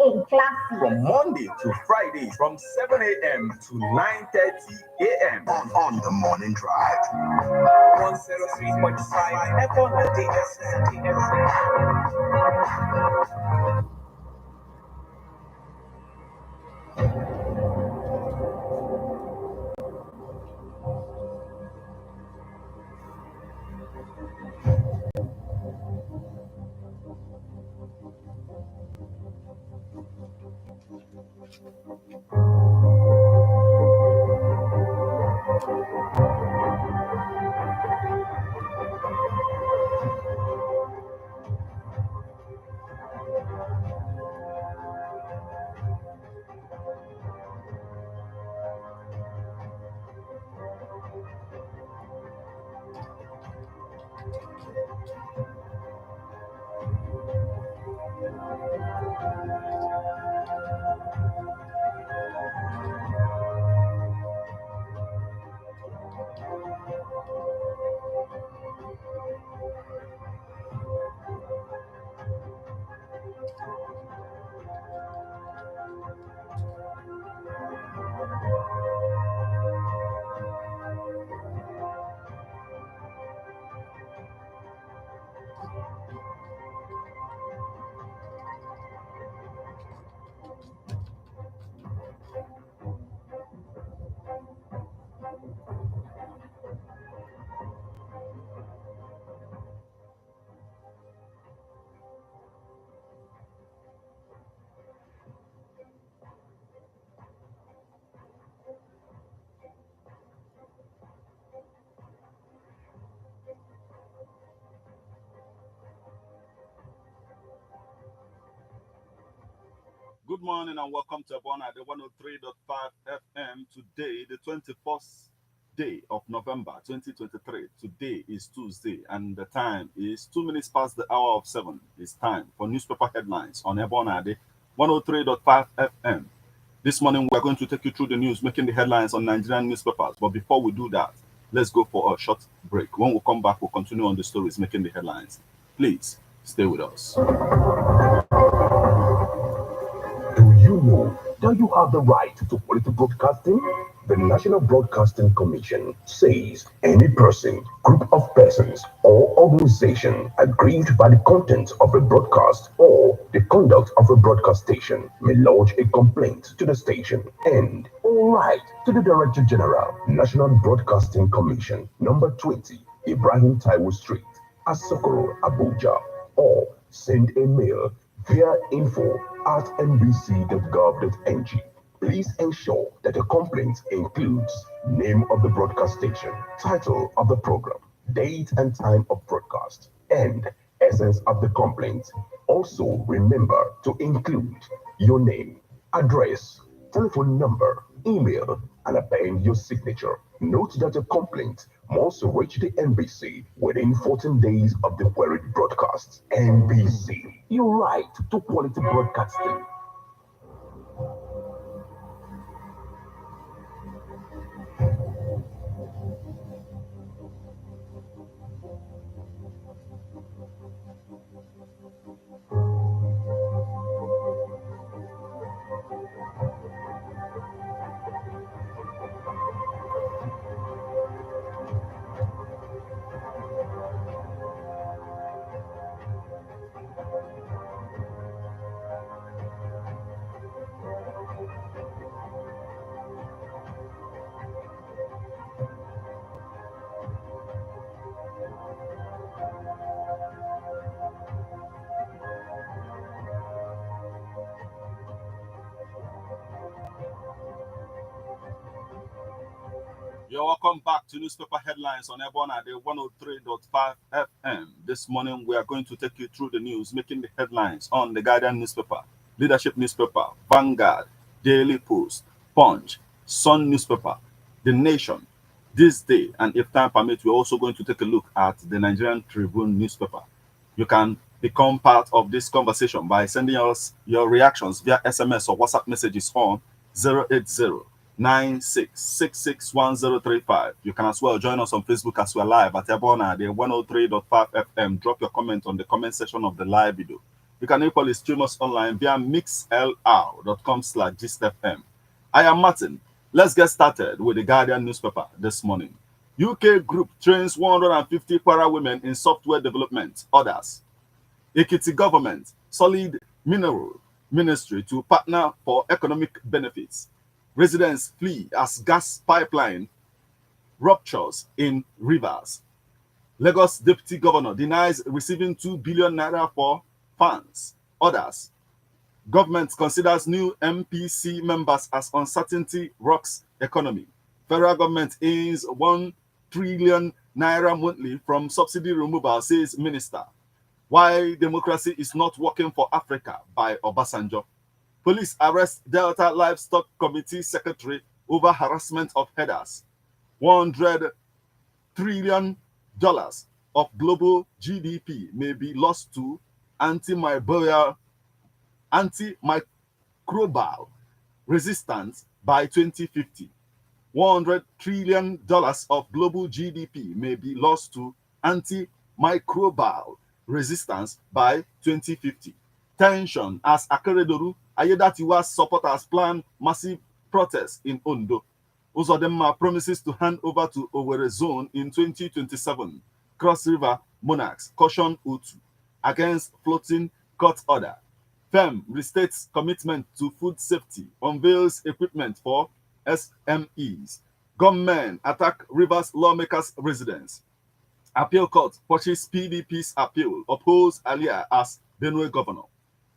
in classes. From Monday to Friday, from 7 a.m. to 9:30 a.m. on the morning drive. 103.5 FM. Good morning and welcome to Abona at the 103.5 FM. Today, the 21st day of November 2023. Today is Tuesday and the time is 2 minutes past the hour of 7. It's time for newspaper headlines on Abona at the 103.5 FM. This morning, we're going to take you through the news making the headlines on Nigerian newspapers. But before we do that, let's go for a short break. When we come back, we'll continue on the stories making the headlines. Please stay with us. Do you know that you have the right to quality broadcasting? The National Broadcasting Commission says any person, group of persons, or organization aggrieved by the content of a broadcast or the conduct of a broadcast station may lodge a complaint to the station and write to the Director General, National Broadcasting Commission, number 20, Ibrahim Taiwo Street, Asokoro, Abuja, or send a mail via info@nbc.gov.ng. Please ensure that the complaint includes name of the broadcast station, title of the program, date and time of broadcast, and essence of the complaint. Also, remember to include your name, address, telephone number, email, and append your signature. Note that a complaint must reach the NBC within 14 days of the queried broadcast. NBC, your right to quality broadcasting. You're welcome back to newspaper headlines on Ebona at the 103.5 FM. This morning, we are going to take you through the news, making the headlines on the Guardian newspaper, Leadership newspaper, Vanguard, Daily Post, Punch, Sun newspaper, The Nation. This day, and if time permits, we're also going to take a look at the Nigerian Tribune newspaper. You can become part of this conversation by sending us your reactions via SMS or WhatsApp messages on 080-96661035. You can as well join us on Facebook as we're live at Ebona, the 103.5 FM. Drop your comment on the comment section of the live video. You can equally stream us online via mixlr.com/gistfm. I am Martin. Let's get started with the Guardian newspaper this morning. UK group trains 150 Kwara women in software development. Others. Ekiti government, solid mineral ministry to partner for economic benefits. Residents flee as gas pipeline ruptures in rivers. Lagos deputy governor denies receiving 2 billion naira for funds. Others. Government considers new MPC members as uncertainty rocks economy. Federal government aims 1 trillion naira monthly from subsidy removal, says minister. Why democracy is not working for Africa by Obasanjo. Police arrest Delta Livestock Committee secretary over harassment of headers. $100 trillion of global GDP may be lost to antimicrobial resistance by 2050. $100 trillion of global GDP may be lost to antimicrobial resistance by 2050. Tension as Akeredolu Ayedatiwa's supporters plan massive protests in Ondo. Uzodinma promises to hand over to Owerri Zone in 2027. Cross River Monarchs caution Utu against floating court order. FEM restates commitment to food safety, unveils equipment for SMEs. Gunmen attack Rivers lawmakers' residence. Appeal court pushes PDP's appeal, upholds Alia as Benue governor.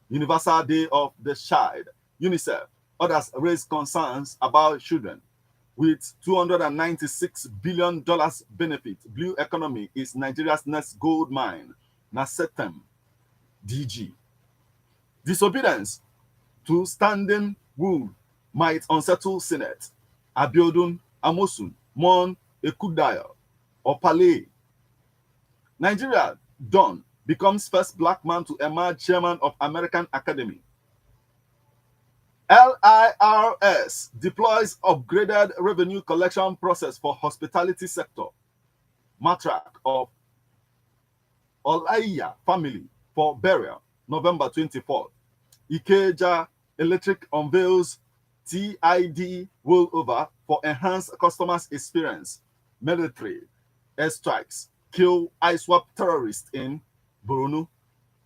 Universal Day of the Child. UNICEF. Others raise concerns about children. With $296 billion benefit, blue economy is Nigeria's next gold mine. Nasetem, DG. Disobedience to standing rule might unsettle Senate. Abiodun Amosun, Mon Ekudayo, Opale. Nigeria, Don, becomes first black man to emerge chairman of American Academy. LIRS deploys upgraded revenue collection process for hospitality sector. Matriarch of Olaiya family for burial, November 24th. Ikeja Electric unveils TID rollover for enhanced customers' experience. Military airstrikes kill ISWAP terrorists in Borno.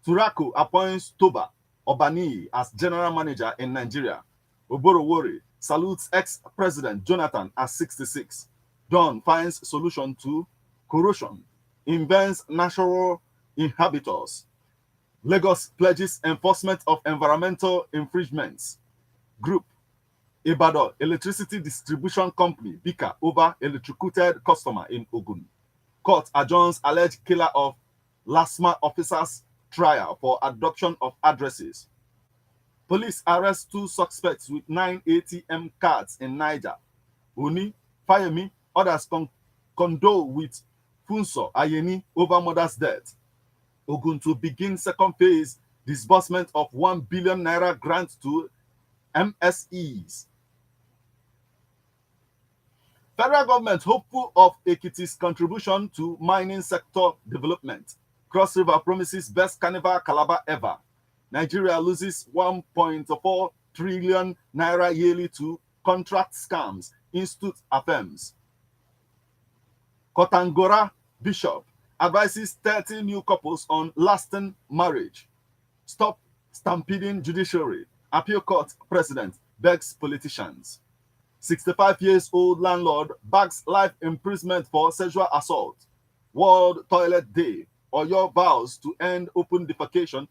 Turaku appoints Toba Obani as general manager in Nigeria. Oborowori salutes ex-president Jonathan at 66. Don finds solution to corrosion. Invents natural inhabitants. Lagos pledges enforcement of environmental infringements. Group Ibadan Electricity Distribution Company Bika over electrocuted customer in Ogun. Court adjourns alleged killer of LASMA officers trial for adoption of addresses. Police arrest 2 suspects with 9 ATM cards in Niger. Oni, Fayemi, others condole with Funso Ayeni over mother's death. Ogun to begin second phase disbursement of 1 billion naira grant to MSEs. Federal government hopeful of Ekiti's contribution to mining sector development. Cross River promises best carnival Calabar ever. Nigeria loses 1.4 trillion naira yearly to contract scams, Institute affirms. Kotangora Bishop advises 30 new couples on lasting marriage. Stop stampeding judiciary. Appeal court president begs politicians. 65 years old landlord bags life imprisonment for sexual assault. World Toilet Day. Oyo vows to end open defecation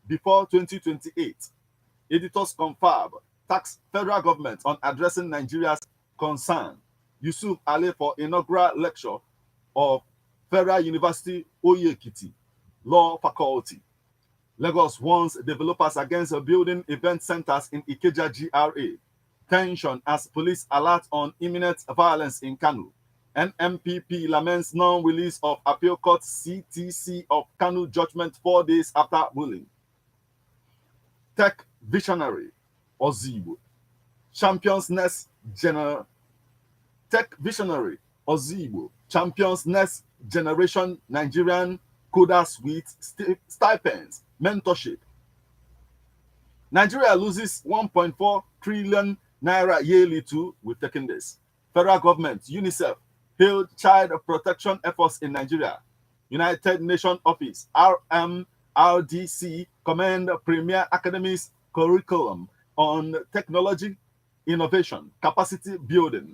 before 2028. Editors confirm tax federal government on addressing Nigeria's concern. Yusuf Ali for inaugural lecture of Federal University Oyekiti Law Faculty. Lagos warns developers against building event centers in Ikeja GRA. Tension as police alert on imminent violence in Kanu. NMPP laments non-release of appeal court CTC of Kanu judgment 4 days after ruling. Tech visionary Ozibo champions next Tech visionary Ozibo champions next generation Nigerian coders with stipends, mentorship, Nigeria loses 1.4 trillion naira yearly too. We've taken this. Federal government, UNICEF, hailed child protection efforts in Nigeria. United Nations Office, RMRDC, commend Premier Academy's curriculum on technology, innovation, capacity building.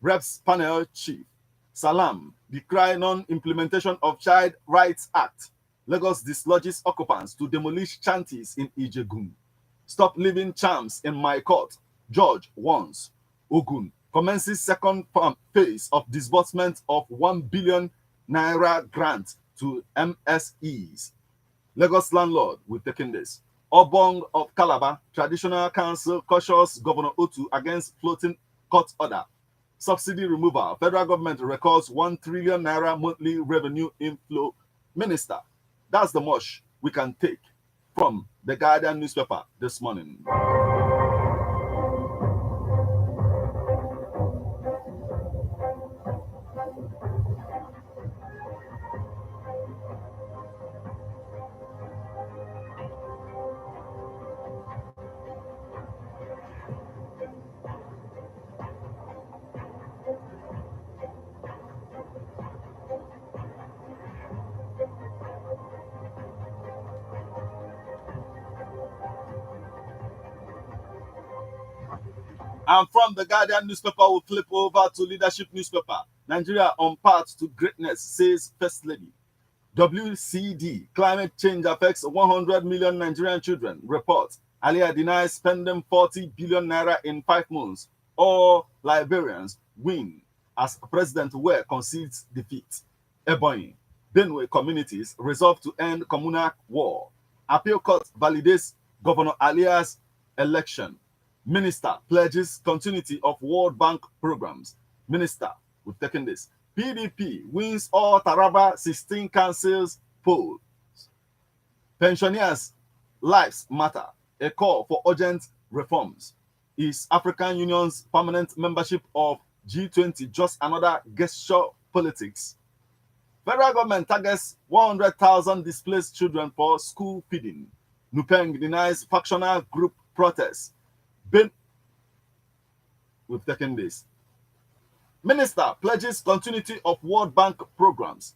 Reps Panel Chief, Salam, decry non-implementation of Child Rights Act. Lagos dislodges occupants to demolish shanties in Ijegun. Stop leaving charms in my court. George warns. Ogun commences second phase of disbursement of 1 billion naira grant to MSEs. Lagos landlord, we've taken this. Obong of Calabar, traditional council cautions Governor Otu against floating court order. Subsidy removal. Federal government records 1 trillion naira monthly revenue inflow. Minister, that's the much we can take from the Guardian newspaper this morning. And from the Guardian newspaper, we'll flip over to Leadership newspaper. Nigeria on path to greatness, says First Lady. WCD, climate change affects 100 million Nigerian children. Report. Alia denies spending 40 billion naira in 5 months. All Liberians win as President Ware concedes defeat. Ebonyi, Benue communities resolve to end communal war. Appeal court validates Governor Alia's election. Minister pledges continuity of World Bank programs. Minister, we've taken this. PDP wins all Taraba 16 councils polls. Pensioners' lives matter. A call for urgent reforms. Is African Union's permanent membership of G20 just another gesture politics? Federal government targets 100,000 displaced children for school feeding. Nupeng denies factional group protests. We've taken this. Minister pledges continuity of World Bank programs.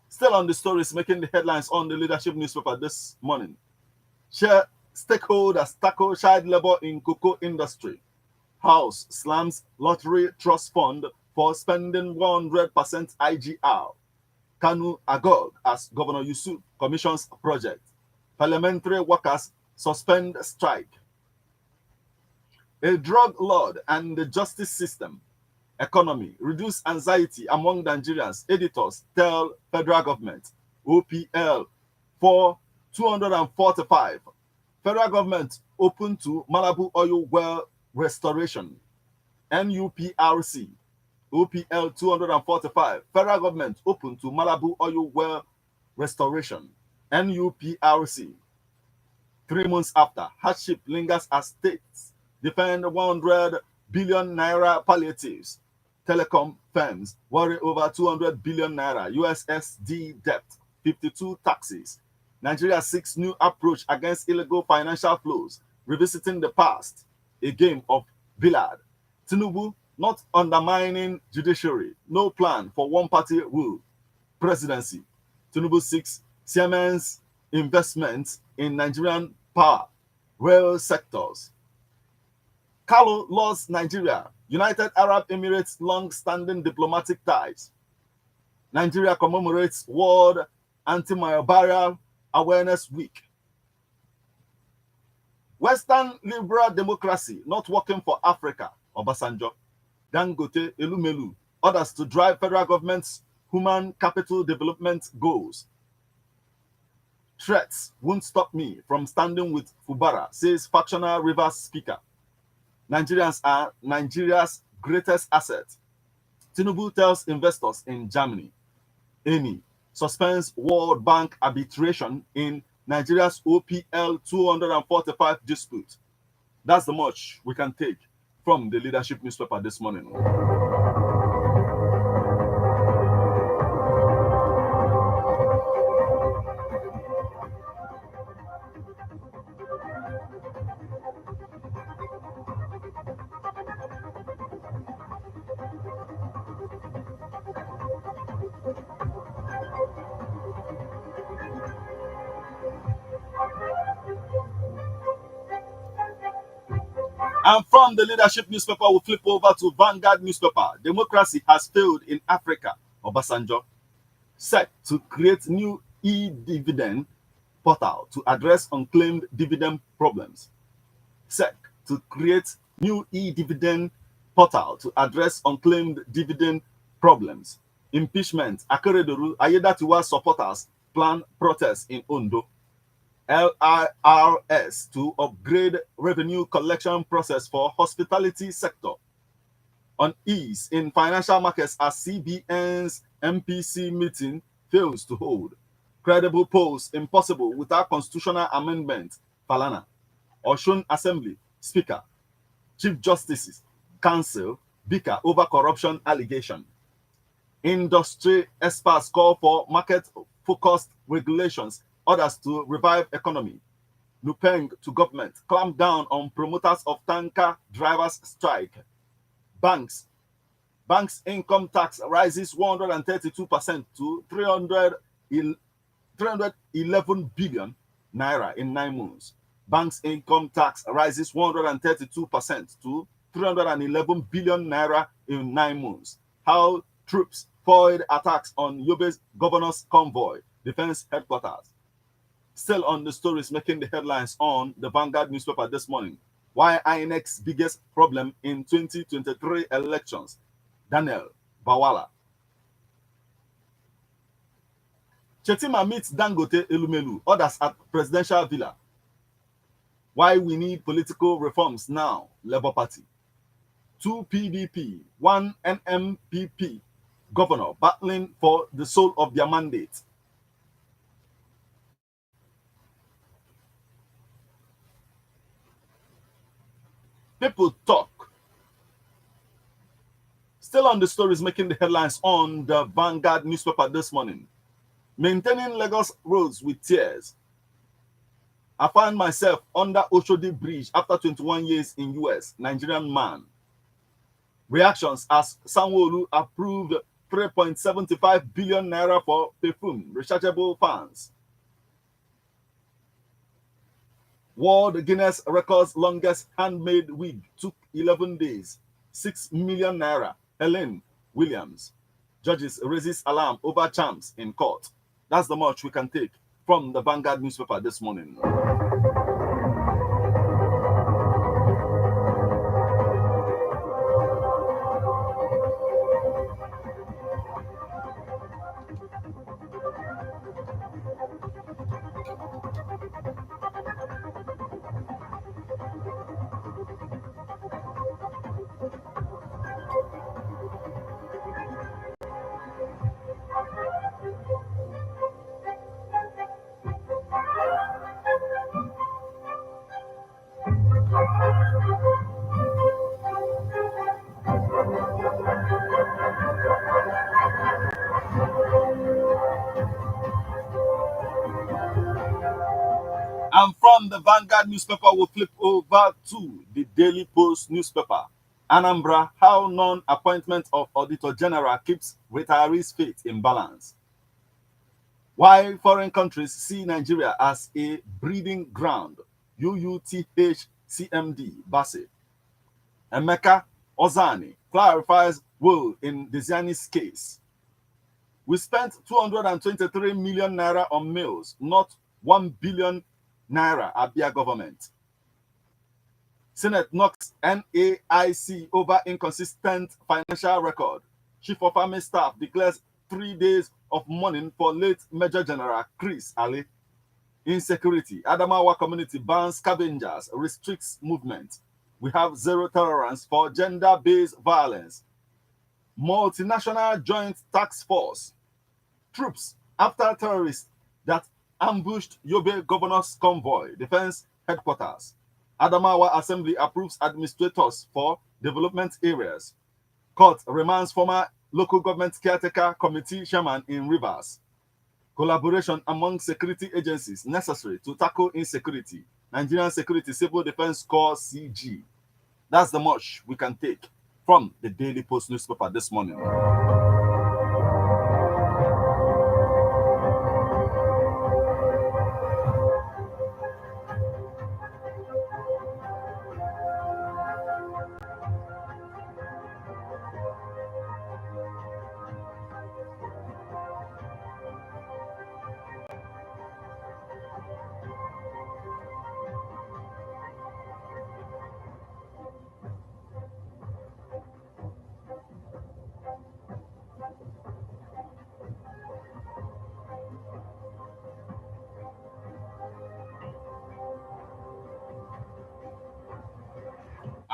Still on the stories making the headlines on the Leadership newspaper this morning. Share stakeholders tackle child labor in cocoa industry. House slams lottery trust fund for spending 100% IGR. Kanu Agog as Governor Yusuf commissions project. Parliamentary workers suspend strike. A drug lord and the justice system. Economy. Reduce anxiety among Nigerians. Editors tell federal government. OPL for 245. Federal government open to Malabu oil well restoration. NUPRC. OPL 245. Federal government open to Malabu oil well restoration. NUPRC. 3 months after, hardship lingers as states defend 100 billion naira palliatives. Telecom firms worry over 200 billion naira USSD debt, 52 taxes. Nigeria seeks new approach against illegal financial flows, revisiting the past, a game of billard. Tinubu not undermining judiciary, no plan for one-party rule. Presidency. Tinubu seeks Siemens investments in Nigerian power, rail sectors. Kalu lost Nigeria. United Arab Emirates long-standing diplomatic ties. Nigeria commemorates World Anti-Malarial Awareness Week. Western liberal democracy not working for Africa. Obasanjo. Dangote, Elumelu. Others to drive federal government's human capital development goals. Threats won't stop me from standing with Fubara, says factional Rivers speaker. Nigerians are Nigeria's greatest asset. Tinubu tells investors in Germany. Eni suspends World Bank arbitration in Nigeria's OPL 245 dispute. That's the much we can take from the Leadership newspaper this morning. And from the leadership newspaper, we flip over to Vanguard newspaper. Democracy has failed in Africa. Obasanjo set to create new e-dividend portal to address unclaimed dividend problems. Set to create new e-dividend portal to address unclaimed dividend problems. Impeachment. Akeredolu, Ayedatiwa supporters plan protests in Ondo. LIRS to upgrade revenue collection process for hospitality sector. Unease in financial markets as CBN's MPC meeting fails to hold. Credible polls impossible without constitutional amendment. Falana. Osun Assembly Speaker. Chief Justices Council bicker over corruption allegation. Industry experts call for market-focused regulations, others to revive economy. Nupeng to government, clamp down on promoters of tanker drivers strike. Banks income tax rises 132% to 311 billion naira in 9 months. Banks income tax rises 132% to 311 billion naira in 9 months. How troops foiled attacks on Yobe's governor's convoy, defense headquarters. Still on the stories making the headlines on the Vanguard newspaper this morning. Why INEC's biggest problem in 2023 elections? Daniel Bawala. Chetima meets Dangote Elumelu, others at presidential villa. Why we need political reforms now? Labour Party. 2 PDP, 1 NMPP governor battling for the soul of their mandate. People talk. Still on the stories making the headlines on the Vanguard newspaper this morning. Maintaining Lagos roads with tears. I find myself under Oshodi Bridge after 21 years in US. Nigerian man. Reactions as Sanwo-Olu approved 3.75 billion naira for perfume rechargeable fans. World Guinness Records longest handmade wig took 11 days. 6 million naira. Helen Williams. Judges raises alarm over charms in court. That's the much we can take from the Vanguard newspaper this morning. And from the Vanguard newspaper, we'll flip over to the Daily Post newspaper. Anambra, how non-appointment of Auditor General keeps retirees' faith in balance. Why foreign countries see Nigeria as a breeding ground. UUTH-CMD, Bassett. Emeka Ozani clarifies will in Desiani's case. We spent 223 million naira on meals, not 1 billion naira Abia government. Senate knocks NAIC over inconsistent financial record. Chief of Army Staff declares 3 days of mourning for late Major General Chris Ali. Insecurity. Adamawa community bans scavengers, restricts movement. We have zero tolerance for gender-based violence. Multinational Joint Task Force. Troops after terrorists that ambushed Yobe governor's convoy, defense headquarters. Adamawa Assembly approves administrators for development areas. Court remands former local government caretaker committee chairman in Rivers. Collaboration among security agencies necessary to tackle insecurity. Nigerian Security Civil Defense Corps CG. That's the much we can take from the Daily Post newspaper this morning.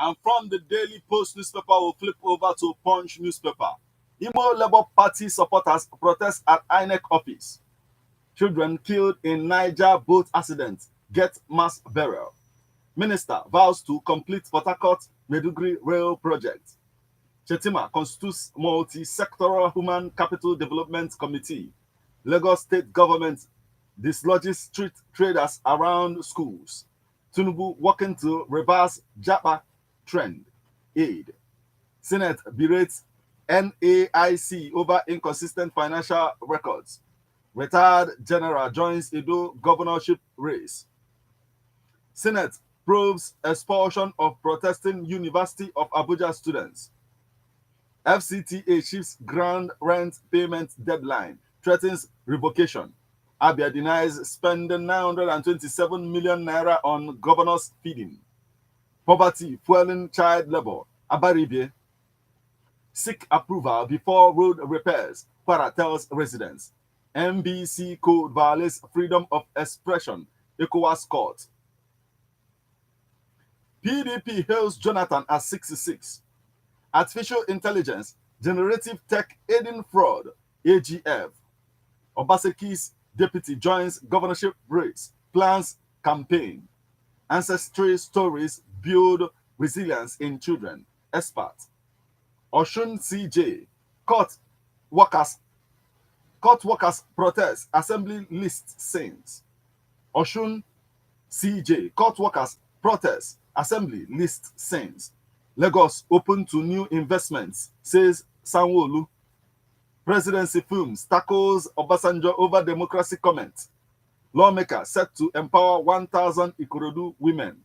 And from the Daily Post newspaper, we'll flip over to Punch newspaper. Imo Labour Party supporters protest at INEC office. Children killed in Niger boat accident get mass burial. Minister vows to complete Port Harcourt Maiduguri rail project. Chetima constitutes multi-sectoral human capital development committee. Lagos state government dislodges street traders around schools. Tinubu working to reverse Japa trend. Aid. Senate berates NAIC over inconsistent financial records. Retired general joins Edo governorship race. Senate probes expulsion of protesting University of Abuja students. FCTA chief's ground rent payment deadline threatens revocation. Abia denies spending 927 million naira on governors' feeding. Poverty fueling child labor. Abaribie. Seek approval before road repairs. Kwara tells residents. MBC code violates freedom of expression. ECOWAS court. PDP hails Jonathan at 66. Artificial intelligence, generative tech aiding fraud. AGF. Obaseki's deputy joins governorship race. Plans campaign. Ancestry stories build resilience in children. Expert. Oshun CJ. Court workers protest. Assembly list saints. Oshun CJ. Court workers protest. Assembly list saints. Lagos open to new investments, says Sanwo-Olu. Presidency films tackles Obasanjo over democracy comment. Lawmaker set to empower 1,000 Ikorodu women.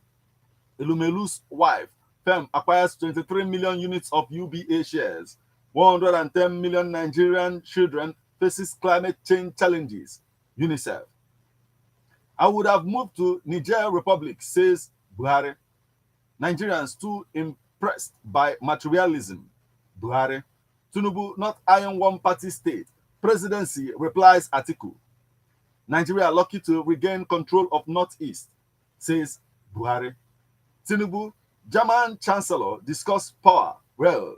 Elumelu's wife, firm acquires 23 million units of UBA shares. 110 million Nigerian children faces climate change challenges. UNICEF. I would have moved to Niger Republic, says Buhari. Nigerians too impressed by materialism. Buhari. Tinubu not iron one-party state. Presidency replies Atiku. Nigeria lucky to regain control of Northeast, says Buhari. Tinubu, German Chancellor discuss power. Well,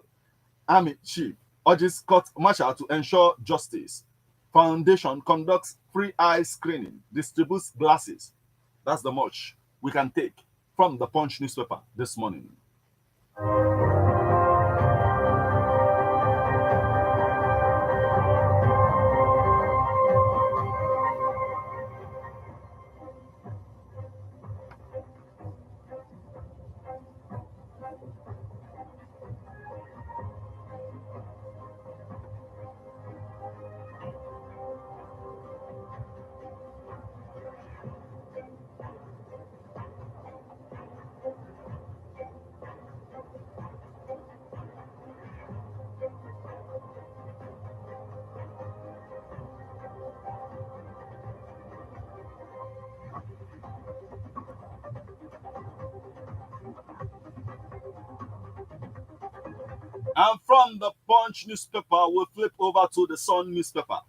Army Chief urges court martial to ensure justice. Foundation conducts free eye screening, distributes glasses. That's the much we can take from the Punch newspaper this morning. And from the Punch newspaper, we'll flip over to the Sun newspaper.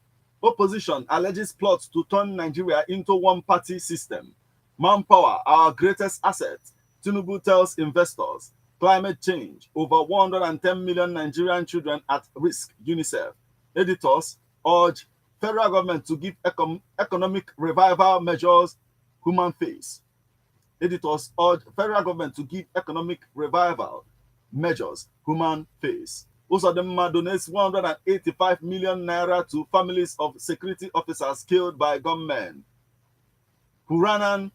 Opposition alleges plots to turn Nigeria into one-party system. Manpower, our greatest asset. Tinubu tells investors. Climate change, over 110 million Nigerian children at risk. UNICEF. Editors urge federal government to give economic revival measures human face. Editors urge federal government to give economic revival measures human face. Usadema donates 185 million naira to families of security officers killed by gunmen. Huranan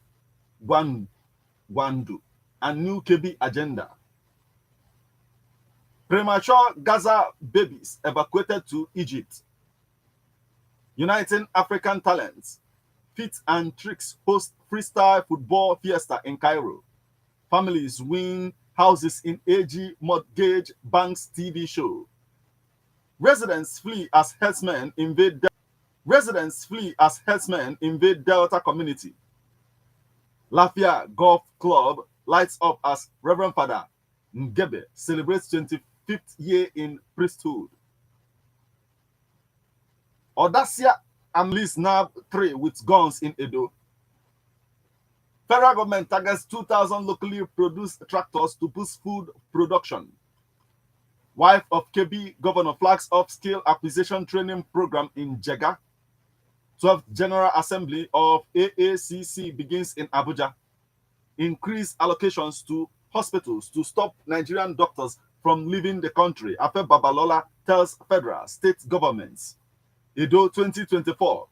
Gwandu and New KB agenda. Premature Gaza babies evacuated to Egypt. Uniting African talents. Fit and tricks host freestyle football fiesta in Cairo. Families win houses in AG Mortgage Bank's TV show. Residents flee as herdsmen invade Delta community. Lafia Golf Club lights up as Reverend Father Ngebe celebrates 25th year in priesthood. Audacia Amlis nab 3 with guns in Edo. Federal government targets 2,000 locally produced tractors to boost food production. Wife of KB governor flags off skill acquisition training program in Jega. 12th General Assembly of AACC begins in Abuja. Increase allocations to hospitals to stop Nigerian doctors from leaving the country. Afe Babalola tells federal, state governments. Edo 2024.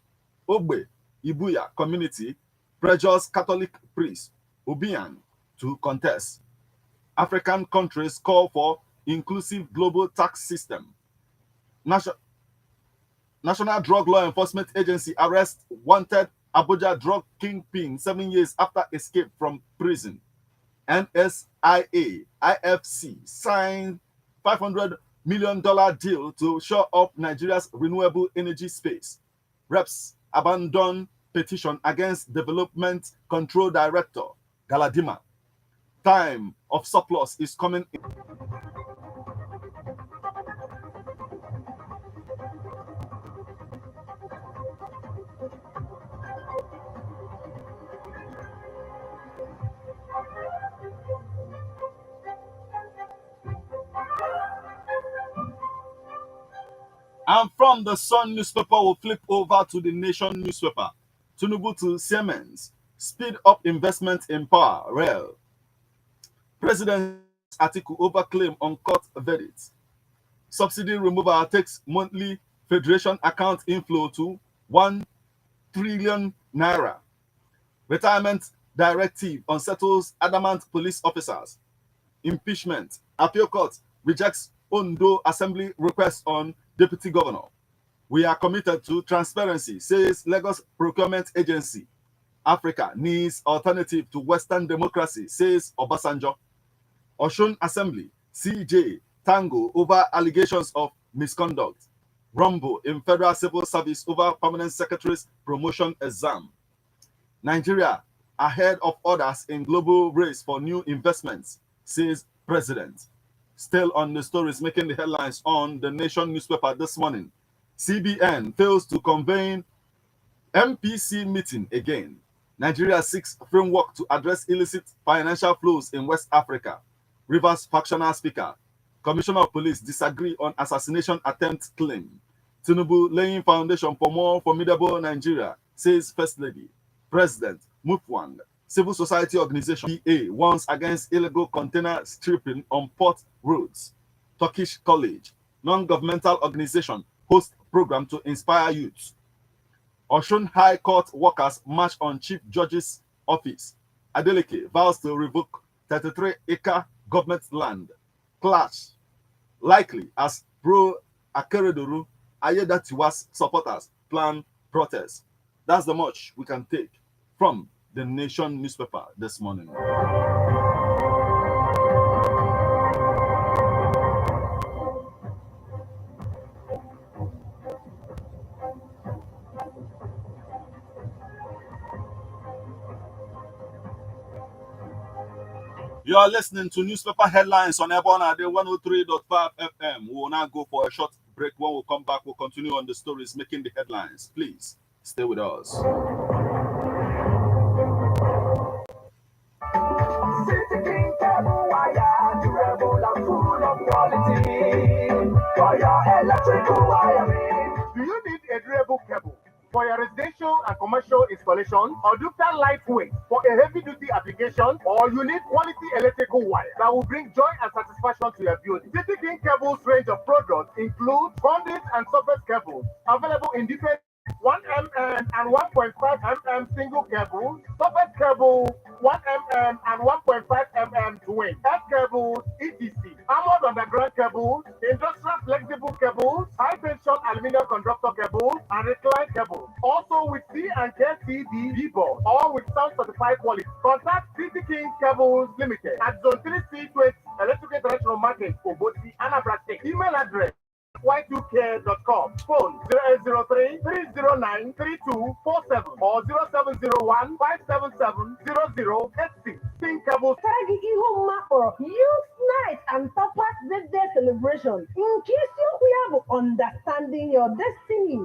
Ogbe, Ibuya community pressures Catholic priest Obiang to contest. African countries call for inclusive global tax system. National Drug Law Enforcement Agency arrests wanted Abuja drug kingpin 7 years after escape from prison. NSIA, IFC signed $500 million deal to shore up Nigeria's renewable energy space. Reps abandon petition against Development Control Director Galadima. Time of surplus is coming in. And from the Sun newspaper, we'll flip over to the Nation newspaper. Tinubu to Siemens, speed up investment in power, rail. President Atiku overclaim on court verdict. Subsidy removal takes monthly federation account inflow to 1 trillion naira. Retirement directive unsettles adamant police officers. Impeachment. Appeal court rejects Ondo Assembly request on deputy governor. We are committed to transparency, says Lagos Procurement Agency. Africa needs alternative to Western democracy, says Obasanjo. Osun Assembly, CJ, tango over allegations of misconduct. Rumble in Federal Civil Service over Permanent Secretary's promotion exam. Nigeria ahead of others in global race for new investments, says President. Still on the stories making the headlines on the Nation newspaper this morning. CBN fails to convene MPC meeting again. Nigeria seeks framework to address illicit financial flows in West Africa. Rivers factional speaker. Commissioner of Police disagree on assassination attempt claim. Tinubu laying foundation for more formidable Nigeria, says First Lady. President Mufwang. Civil society organization PA warns against illegal container stripping on port roads. Turkish College. Non-governmental organization hosts program to inspire youth. Osun High Court workers march on Chief Judge's office. Adeleke vows to revoke 33-acre government land. Clash likely as pro-Akeredolu Ayedatiwa's supporters plan protest. That's the much we can take from the Nation newspaper this morning. You are listening to newspaper headlines on Ebona 103.5 FM. We will now go for a short break. When we come back, we'll continue on the stories making the headlines. Please stay with us. Do you need a durable cable for your residential and commercial installation, or Ducta lightweight for a heavy-duty application, or you need quality electrical wire that will bring joy and satisfaction to your building? City King Cables range of products include conduit and surface cables available in different 1 mm and 1.5 mm single cables, surface cable 1 mm and 1.5 mm twin, earth cables, etc. Armored underground cables, industrial flexible cables, high tension aluminum conductor cables, and recline cables. Also with C and KTD D-board, all with sound certified quality. Contact City King Cables Limited at Zone 3C20 Electrical International Market, Obosi, Anambra State. Email address y2care.com. Phone 0803-309-3247 or 0701-577-0086. Think Cables. Youth Night and Papa's Birthday Celebration. In case you have understanding your destiny.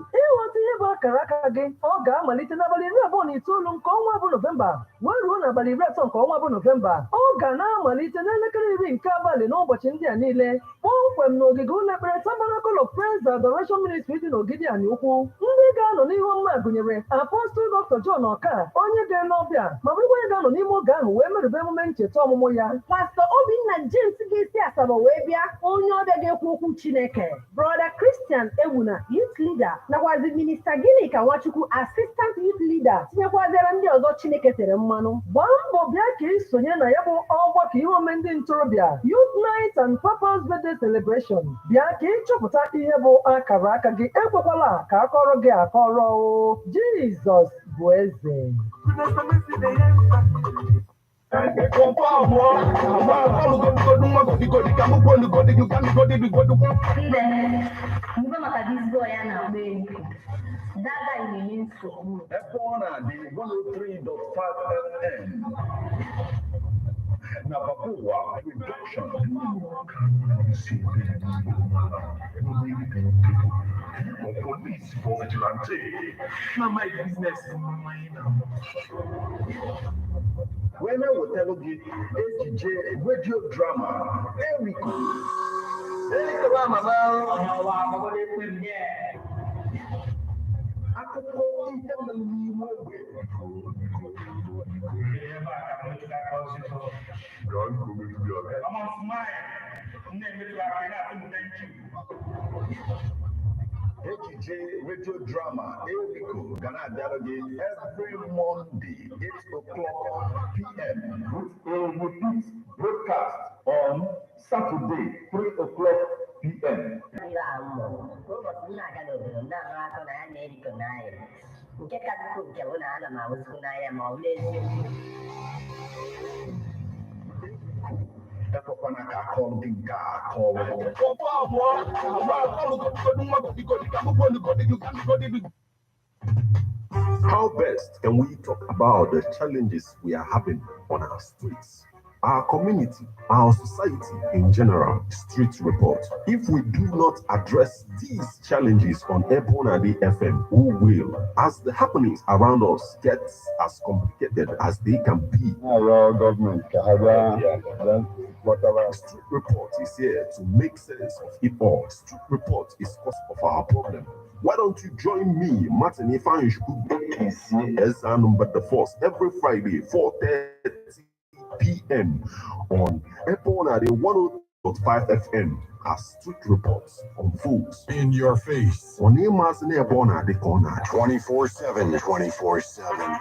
Karaka again. Oga Malita Nabali Raboni Tulum Konwa November. When abalị 10 nke ọnwa bụ Nọvemba. Ọ ga na-amalite n'elekere 10 nke abalị n'ụbọchị ndị a niile kpọmkwem n'ogige ụlọ ekpere Tabernacle of Praise and Adoration Ministry dị n'Ogidi Aniukwu. Ndị ga-anọ n'ihu ọmụma gụnyere Apostle Dr. John Oka, onye ga-ele ọbịa ma bụrụkwa onye ga-anọ n'ime oge ahụ wee merube emume ncheta ọmụmụ ya. Pastọ Obinna James ga-esi Asaba wee bịa, onye ọbịa ga-ekwu okwu Chineke. Brother Christian Ewuna, youth leader, nakwazi Minista Gini ka Nwachukwu, assistant youth leader, tinyekwazịara ndị ọzọ Chineke tere mmanụ. Gbaa mbọ bịa ka ị sonye na ya bụ ọgbakọ ihe ome ndị ntorobịa, Youth Night and Papa's Birthday Celebration. Bịa ka ị chọpụta ihe bụ akara aka gị, ekwekwala ka akọrọ gị akọrọ o. Jizọs bụ eze. Mgbe maka dizgo ya na-agba egwu dada inenye nsogbu Ebe ọ na-adị 103.5 FM na Papua Production. Police for vigilante. Na my business. When I will tell you ejije radio drama, Eriko. Eriko mama. Akụkọ ihe mere n'ime ogbe. Ejije radio drama Eriko ga na-abịara gị every Monday 8 o'clock p.m. with a repeat broadcast on Saturday 3 o'clock p.m. ile ahụ ụbọchị m na-aga n'obodo m na-arụ akụ na ya na-erikọ n'anya nke ka nnukwu nke bụ na ana m ahụzikwu n'anya ma ọ bụ n'eziokwu Ekwekwala ka akọrọ dị nke a akọrọ. How best can we talk about the challenges we are having on our streets, our community, our society in general? Street report. If we do not address these challenges on Ebonadi FM, who will? As the happenings around us get as complicated as they can be. Street report is here to make sense of it all. Street report is cause of our problem. Why don't you join me, Martin as our number the force every Friday, 4:30 p.m. on Ebonadi 105 FM as Street Reports unfolds in your face. On Emas and Ebonadi corner 24/7, 24/7.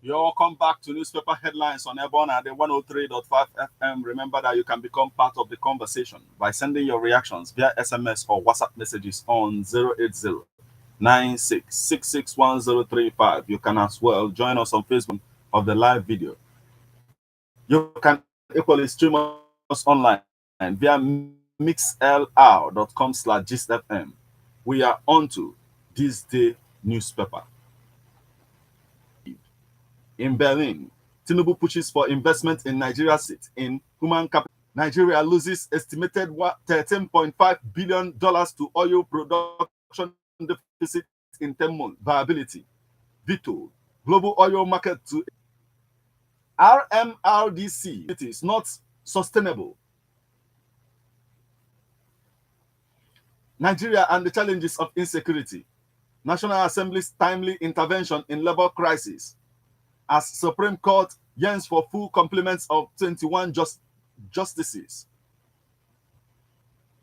You're welcome back to Newspaper Headlines on Airborne at the 103.5 FM. Remember that you can become part of the conversation by sending your reactions via SMS or WhatsApp messages on 080-96661035. You can as well join us on Facebook of the live video. You can equally stream us online via mixlr.com/gistfm. We are on to this day newspaper. In Berlin, Tinubu pushes for investment in Nigeria's seat in human capital. Nigeria loses estimated $13.5 billion to oil production deficit in 10 months. Viability. Veto. Global oil market to RMRDC. It is not sustainable. Nigeria and the challenges of insecurity. National Assembly's timely intervention in labor crisis. As Supreme Court yearns for full complements of 21 justices.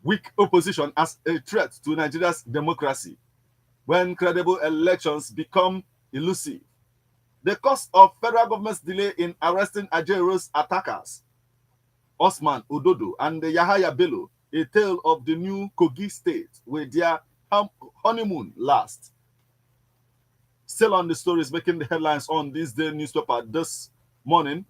Weak opposition as a threat to Nigeria's democracy. When credible elections become elusive. The cost of federal government's delay in arresting Ajero's attackers. Osman Udodo and Yahaya Bello, a tale of the new Kogi state with their honeymoon last. Still on the stories making the headlines on this day newspaper this morning.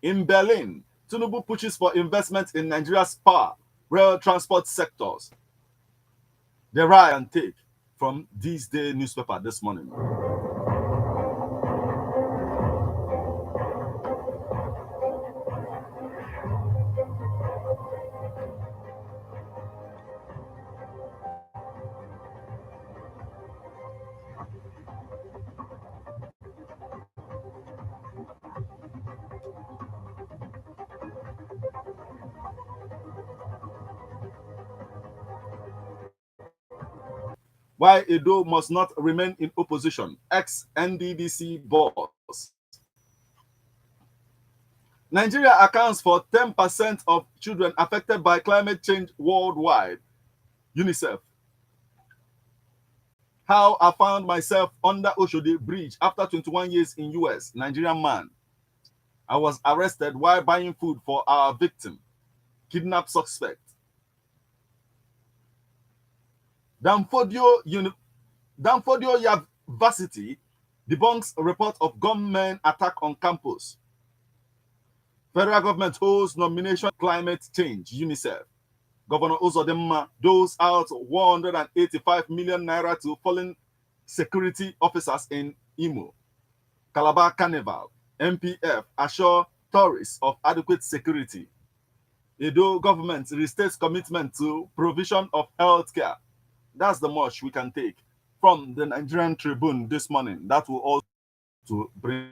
In Berlin, Tinubu pushes for investment in Nigeria's power, rail transport sectors. The rise and take. from this day newspaper this morning. Why Edo must not remain in opposition. Ex-NDDC boss. Nigeria accounts for 10% of children affected by climate change worldwide. UNICEF. How I found myself under Oshodi Bridge after 21 years in US. Nigerian man. I was arrested while buying food for our victim. Kidnapped suspect. Danfodio University debunks report of gunmen attack on campus. Federal government holds nomination climate change, UNICEF. Governor Uzodimma doles out 185 million naira to fallen security officers in Imo. Calabar Carnival, MPF assure tourists of adequate security. Edo government restates commitment to provision of health care. That's the much we can take from the Nigerian Tribune this morning. That will also bring.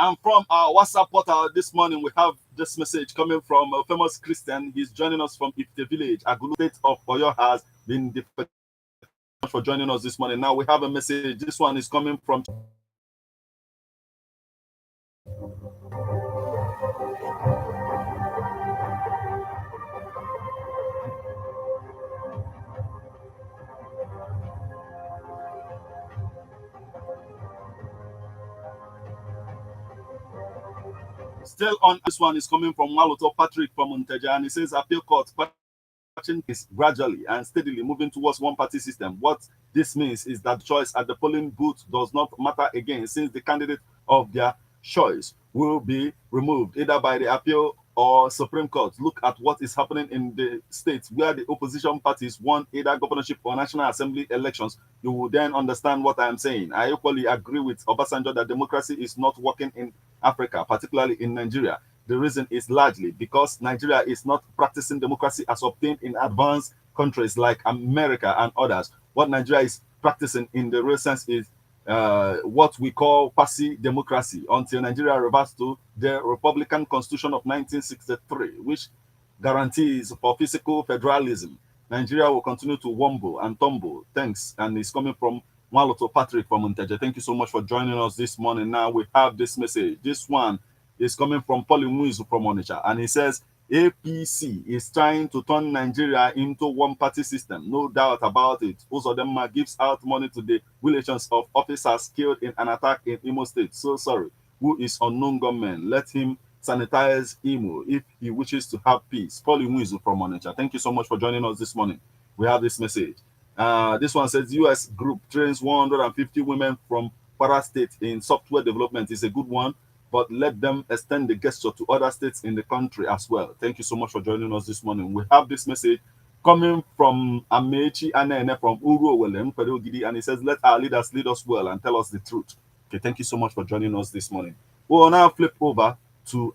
And from our WhatsApp portal this morning, we have this message coming from a famous Christian. He's joining us from Ifte village. Agulu State of Oyo has been defeated for joining us this morning. Now we have a message. This one is coming from. Still on this one is coming from Waloto Patrick from Monteja, and he says appeal court is gradually and steadily moving towards one-party system. What this means is that choice at the polling booth does not matter again, since the candidate of their choice will be removed either by the appeal or Supreme Court. Look at what is happening in the states where the opposition parties won either governorship or national assembly elections. You will then understand what I am saying. I equally agree with Obasanjo that democracy is not working in Africa, particularly in Nigeria. The reason is largely because Nigeria is not practicing democracy as obtained in advanced countries like America and others. What Nigeria is practicing in the real sense is what we call passive democracy until Nigeria reverts to the Republican Constitution of 1963, which guarantees for physical federalism. Nigeria will continue to wumble and tumble. Thanks. And it's coming from Waloto Patrick from Monteja. Thank you so much for joining us this morning. Now we have this message. This one is coming from Paulie Muizu from Onitsha, and he says APC is trying to turn Nigeria into one-party system. No doubt about it. Uzodimma gives out money to the relations of officers killed in an attack in Imo State. So sorry. Who is unknown gunman? Let him sanitize Imo if he wishes to have peace. Paulie Muizu from Onitsha. Thank you so much for joining us this morning. We have this message. This one says U.S. group trains 150 women from Kwara State in software development. Is a good one, but let them extend the gesture to other states in the country as well. Thank you so much for joining us this morning. We have this message coming from Amechi Anene from Uruowele, Mpedogidi, and he says, let our leaders lead us well and tell us the truth. Okay, thank you so much for joining us this morning. We will now flip over to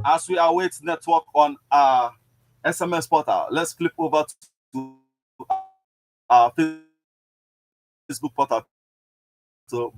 As we await network on our SMS portal, let's flip over to our Facebook portal to